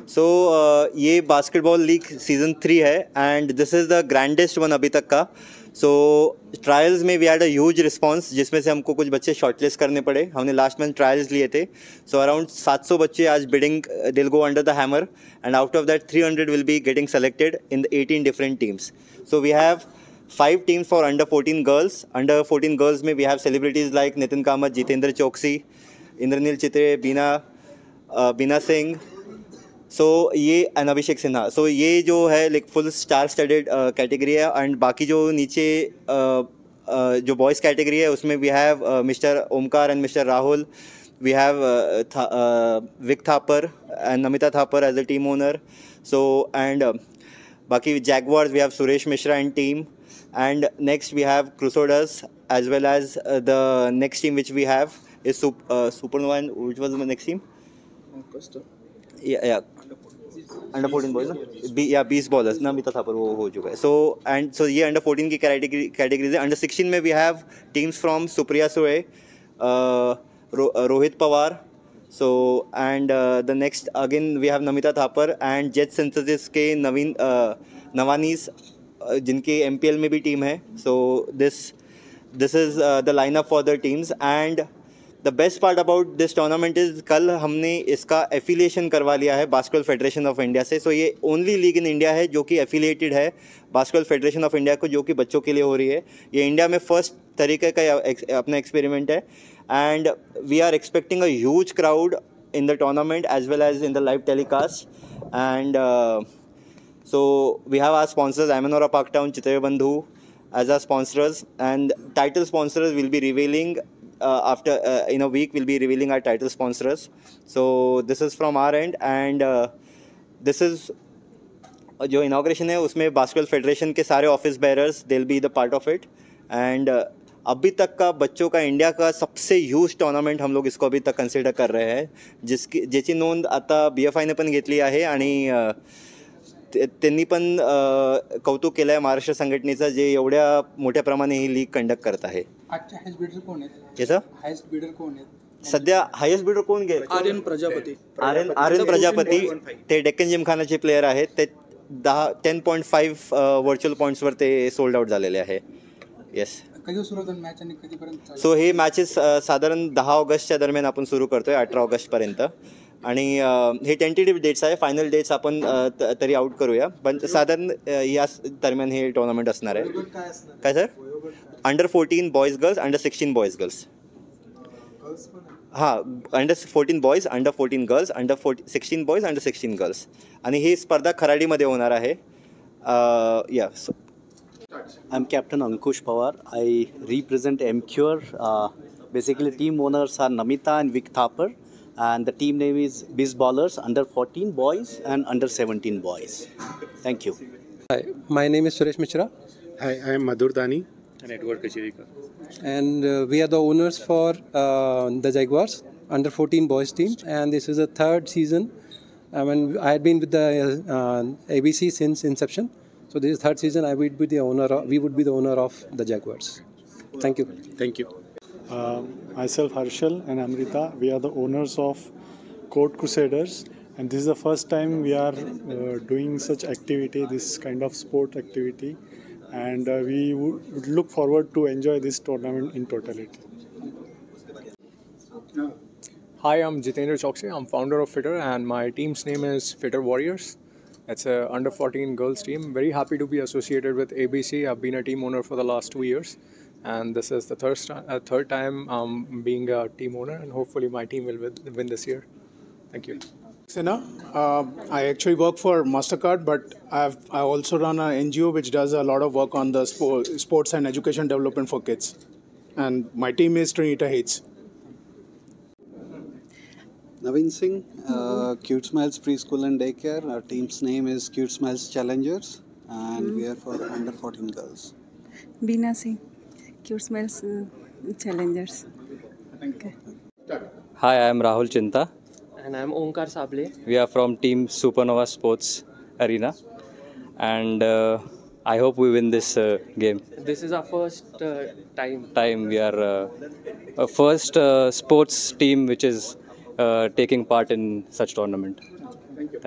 सो ये basketball league season 3 है and this is the grandest one अभी तक का. सो ट्रायल्स में we had a huge response, जिसमें से हमको कुछ बच्चे शॉर्टलिस्ट करने पड़े. हमने लास्ट मंथ ट्रायल्स लिए थे. सो अराउंड 700 बच्चे आज bidding will go under the hammer and out of that 300 will be getting selected in the 18 different teams. So we have 5 teams for under 14 girls. Under 14 girls में we have celebrities like Nitin Kamath, Jitendra Choksi, Indranil Chitre, Bina Singh, so ये and Abhishek Sinha. So ये जो है like full star studded category है. And बाकी जो नीचे जो बॉयज़ कैटेगरी है उसमें we have mister Omkar and mister Rahul. We have Vik Thapar and Namita Thapar as a team owner. So and बाकी jaguars we have Suresh Mishra and team. And next we have Crusaders, as well as the next team which we have is Supernova. And which was the next team? Yeah. Under 14 boys, ना? Beast Ballers. Namita Thapar वो हो चुका है. So ये under 14 की categories है. Under 16 में we have teams from Supriya Sure, Rohit Pawar. So and the next again we have Namita Thapar and Jet Synthesis के नवानीस जिनके MPL में भी टीम है. So this is the lineup for the teams. And the best part about this tournament is कल हमने इसका affiliation करवा लिया है बास्केटबॉल फेडरेशन ऑफ इंडिया से. सो ये ओनली लीग इन इंडिया है जो कि एफिलिएटेड है बास्केटबॉल फेडरेशन ऑफ इंडिया को, जो कि बच्चों के लिए हो रही है. ये इंडिया में फर्स्ट तरीके का अपना एक्सपेरिमेंट है. And we are expecting a huge crowd in the tournament as well as in the live telecast. And so we have our sponsors Amanora Parktown, Chitraya Bandhu as our sponsors, and title sponsors will be revealing after in a week. We'll be revealing our title sponsors. So this is from our end, and this is जो inauguration है उसमें basketball federation के सारे office bearers they will be the part of it. And अभी तक का बच्चों का इंडिया का सबसे ह्यूज टूर्नामेंट हम लोग इसको अभी तक कन्सिडर कर रहे हैं, ज्याची नोंद आता BFI ने पण घेतली आहे. आणि त्यांनी पण कौतुक केलं आहे महाराष्ट्र संघटनेचं, जे एवढ्या मोठ्या प्रमाणे ही लीग कंडक्ट करत आहे. आजच्या हायस्ट बिडर कोण आहेत? याचं हायस्ट बिडर कोण आहेत सध्या? हायस्ट बिडर कोण गेले? आर्यन प्रजापती. ते डेक्कन जिमखानाचे प्लेयर आहेत. ते 10.5 व्हर्च्युअल पॉईंट्सवर ते सोल्ड आउट झालेले आहे. येस. कधी सुरू होतं मॅच आणि कधीपर्यंत? सो हे मॅचेस साधारण 10 ऑगस्टच्या दरम्यान आपण सुरू करतोय, 18 ऑगस्टपर्यंत. आणि हे टेंटेटिव्ह डेट्स आहे, फायनल डेट्स आपण तरी आउट करूया, पण साधारण या दरम्यान हे टुर्नामेंट असणार आहे. काय sir? Under 14 boys girls, under 16 boys girls. हां, under 14 boys, under 14 girls, under 16 boys, under 16 girls. आणि ही स्पर्धा खराडीमध्ये होणार आहे. या सो I'm Captain Ankush Pawar. I represent MCure. Basically, team owners are Namita and Vic Thapar, and the team name is Beast Ballers, under 14 boys and under 17 boys. Thank you. Hi, my name is Suresh Mishra. Hi, I am Madhur Dani. And Edward Kachirikar. And we are the owners for the Jaguars, under 14 boys team. And this is the third season. I mean, I had been with the ABC since inception. So this is third season. We would be the owner of the Jaguars. Thank you. Thank you. Myself, Harshal and Amrita, we are the owners of Court Crusaders, and this is the first time we are doing such activity, this kind of sport activity, and we would look forward to enjoy this tournament in totality. Hi, I'm Jitendra Choksi. I'm founder of Fitter, and my team's name is Fitter Warriors. It's a under 14 girls team. Very happy to be associated with ABC. I've been a team owner for the last 2 years, and this is the third time being a team owner, and hopefully my team will win this year. Thank you. Sena, I actually work for MasterCard, but I also run an NGO which does a lot of work on the sports and education development for kids, and my team is Trinita Heights. Naveen Singh, Cute Smiles Preschool and Daycare. Our team's name is Cute Smiles Challengers, and we are for under 14 girls. Beena Singh, Cute Smiles Challengers. Okay. Hi, I am Rahul Chinta. And I am Omkar Sable. We are from Team Supernova Sports Arena, and I hope we win this game. This is our first time. We are a first sports team which is taking part in such tournament. Thank you.